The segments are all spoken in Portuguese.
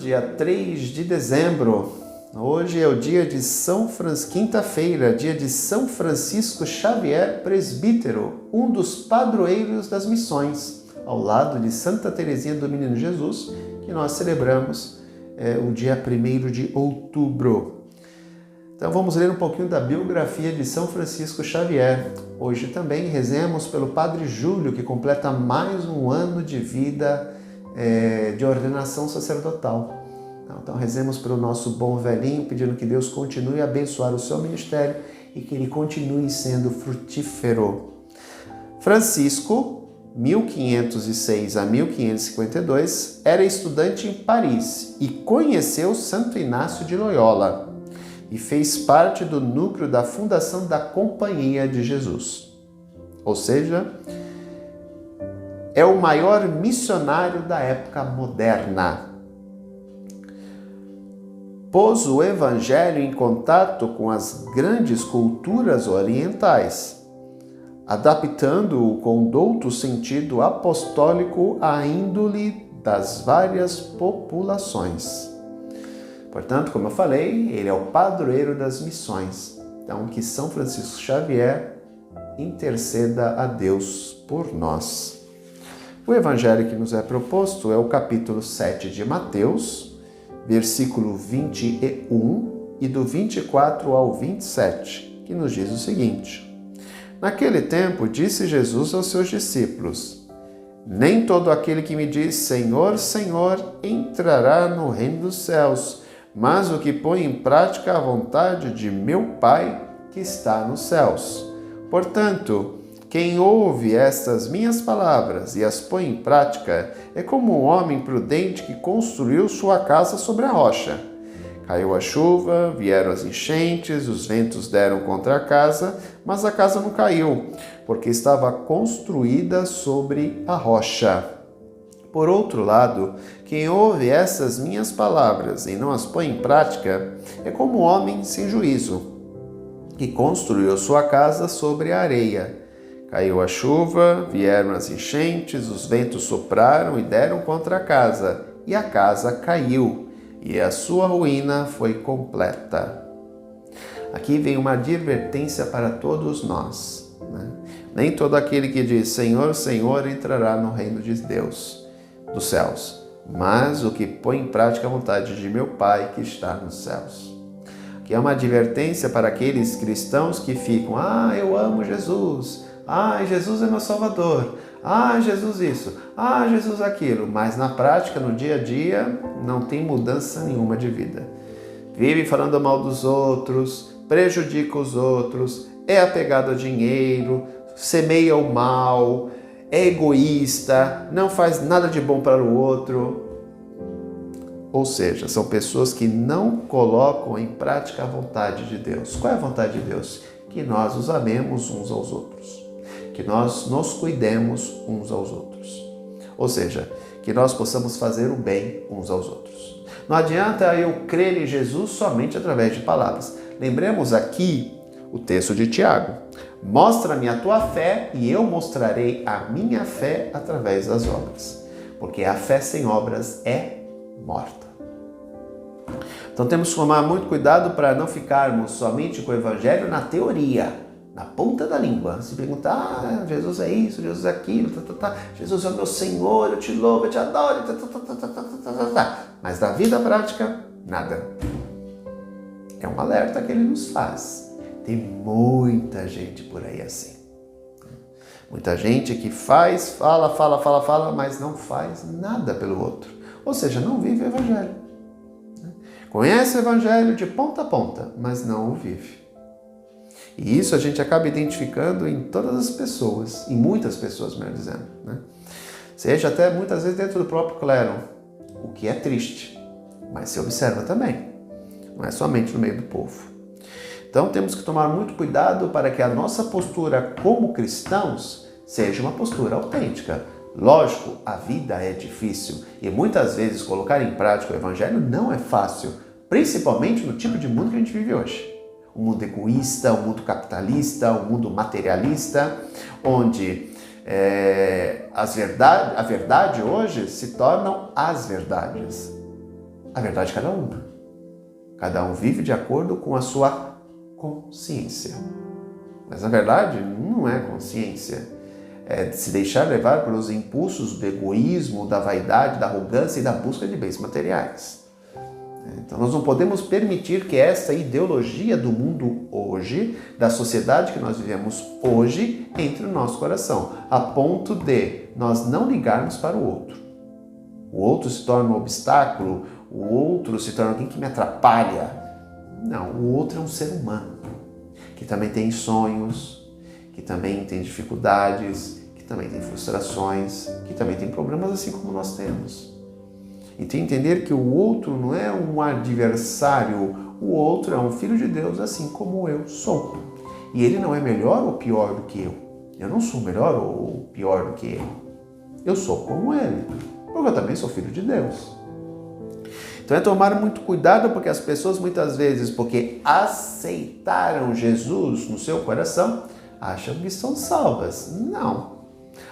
dia 3 de dezembro. Hoje é o dia de quinta-feira, dia de São Francisco Xavier Presbítero, um dos padroeiros das missões, ao lado de Santa Teresinha do Menino Jesus, que nós celebramos o dia 1º de outubro. Então vamos ler um pouquinho da biografia de São Francisco Xavier. Hoje também rezemos pelo Padre Júlio, que completa mais um ano de vida de ordenação sacerdotal. Então rezemos pelo nosso bom velhinho, pedindo que Deus continue a abençoar o seu ministério e que ele continue sendo frutífero. Francisco, 1506 a 1552, era estudante em Paris e conheceu Santo Inácio de Loyola e fez parte do núcleo da fundação da Companhia de Jesus. Ou seja, é o maior missionário da época moderna. Pôs o Evangelho em contato com as grandes culturas orientais, adaptando-o com douto sentido apostólico à índole das várias populações. Portanto, como eu falei, ele é o padroeiro das missões. Então, que São Francisco Xavier interceda a Deus por nós. O evangelho que nos é proposto é o capítulo 7 de Mateus, versículo 21 e do 24 ao 27, que nos diz o seguinte: Naquele tempo, disse Jesus aos seus discípulos: Nem todo aquele que me diz Senhor, Senhor, entrará no reino dos céus, mas o que põe em prática a vontade de meu Pai que está nos céus. Portanto, quem ouve estas minhas palavras e as põe em prática é como um homem prudente que construiu sua casa sobre a rocha. Caiu a chuva, vieram as enchentes, os ventos deram contra a casa, mas a casa não caiu, porque estava construída sobre a rocha. Por outro lado, quem ouve essas minhas palavras e não as põe em prática é como um homem sem juízo, que construiu sua casa sobre a areia. Caiu a chuva, vieram as enchentes, os ventos sopraram e deram contra a casa, e a casa caiu, e a sua ruína foi completa. Aqui vem uma advertência para todos nós, né? Nem todo aquele que diz Senhor, Senhor entrará no reino de Deus, dos céus, mas o que põe em prática a vontade de meu Pai que está nos céus. Aqui é uma advertência para aqueles cristãos que ficam, eu amo Jesus, Jesus é meu Salvador, Jesus isso, Jesus aquilo, mas na prática, no dia a dia, não tem mudança nenhuma de vida. Vive falando mal dos outros, prejudica os outros, é apegado a dinheiro, semeia o mal, é egoísta, não faz nada de bom para o outro. Ou seja, são pessoas que não colocam em prática a vontade de Deus. Qual é a vontade de Deus? Que nós os amemos uns aos outros. Que nós nos cuidemos uns aos outros. Ou seja, que nós possamos fazer o bem uns aos outros. Não adianta eu crer em Jesus somente através de palavras. Lembremos aqui o texto de Tiago. Mostra-me a tua fé e eu mostrarei a minha fé através das obras. Porque a fé sem obras é morta. Então temos que tomar muito cuidado para não ficarmos somente com o evangelho na teoria, na ponta da língua. Se perguntar, Jesus é isso, Jesus é aquilo, Jesus é o meu Senhor, eu te louvo, eu te adoro, mas na vida prática, nada. É um alerta que ele nos faz. Tem muita gente por aí assim. Muita gente que fala, mas não faz nada pelo outro. Ou seja, não vive o evangelho. Conhece o evangelho de ponta a ponta, mas não o vive. E isso a gente acaba identificando em todas as pessoas, em muitas pessoas, melhor dizendo, né? Seja até muitas vezes dentro do próprio clero, o que é triste, mas se observa também, não é somente no meio do povo. Então temos que tomar muito cuidado para que a nossa postura como cristãos seja uma postura autêntica. Lógico, a vida é difícil e muitas vezes colocar em prática o evangelho não é fácil, principalmente no tipo de mundo que a gente vive hoje. Um mundo egoísta, um mundo capitalista, um mundo materialista, onde a verdade hoje se tornam as verdades. A verdade é cada uma. Cada um vive de acordo com a sua consciência. Mas na verdade não é consciência. É se deixar levar pelos impulsos do egoísmo, da vaidade, da arrogância e da busca de bens materiais. Então nós não podemos permitir que essa ideologia do mundo hoje, da sociedade que nós vivemos hoje, entre no nosso coração, a ponto de nós não ligarmos para o outro. O outro se torna um obstáculo, o outro se torna alguém que me atrapalha. Não, o outro é um ser humano, que também tem sonhos, que também tem dificuldades, que também tem frustrações, que também tem problemas assim como nós temos. Então entender que o outro não é um adversário, o outro é um filho de Deus assim como eu sou. E ele não é melhor ou pior do que eu. Eu não sou melhor ou pior do que ele. Eu sou como ele, porque eu também sou filho de Deus. Então é tomar muito cuidado, porque as pessoas muitas vezes, porque aceitaram Jesus no seu coração, acham que são salvas. Não.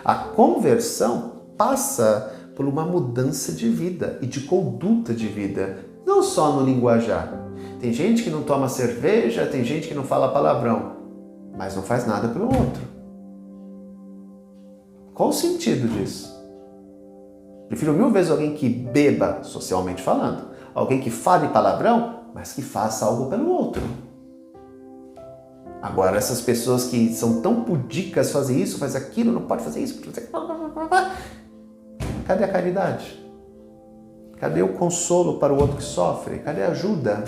A conversão passa por uma mudança de vida e de conduta de vida, não só no linguajar. Tem gente que não toma cerveja, tem gente que não fala palavrão, mas não faz nada pelo outro. Qual o sentido disso? Prefiro 1000 vezes alguém que beba, socialmente falando, alguém que fale palavrão, mas que faça algo pelo outro. Agora, essas pessoas que são tão pudicas, fazem isso, faz aquilo, não pode fazer isso, cadê a caridade? Cadê o consolo para o outro que sofre? Cadê a ajuda?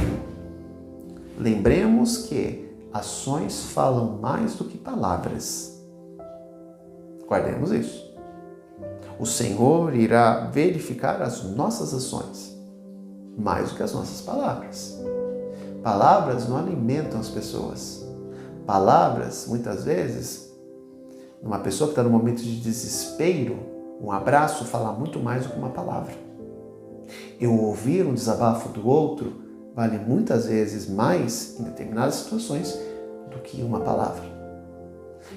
Lembremos que ações falam mais do que palavras. Guardemos isso. O Senhor irá verificar as nossas ações, mais do que as nossas palavras. Palavras não alimentam as pessoas. Palavras, muitas vezes, numa pessoa que está num momento de desespero, um abraço fala muito mais do que uma palavra. Eu ouvir um desabafo do outro vale muitas vezes mais, em determinadas situações, do que uma palavra.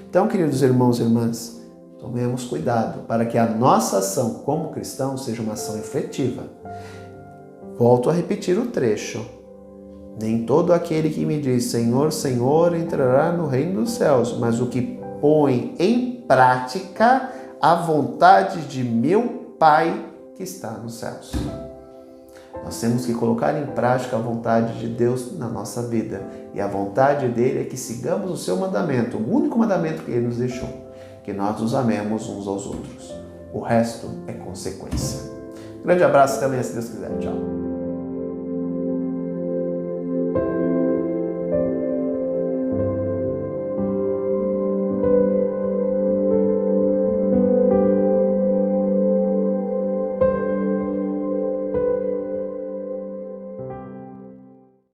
Então, queridos irmãos e irmãs, tomemos cuidado para que a nossa ação como cristãos seja uma ação efetiva. Volto a repetir o trecho. Nem todo aquele que me diz Senhor, Senhor entrará no reino dos céus, mas o que põe em prática a vontade de meu Pai que está nos céus. Nós temos que colocar em prática a vontade de Deus na nossa vida. E a vontade dele é que sigamos o seu mandamento, o único mandamento que ele nos deixou, que nós nos amemos uns aos outros. O resto é consequência. Grande abraço, até amanhã, se Deus quiser. Tchau.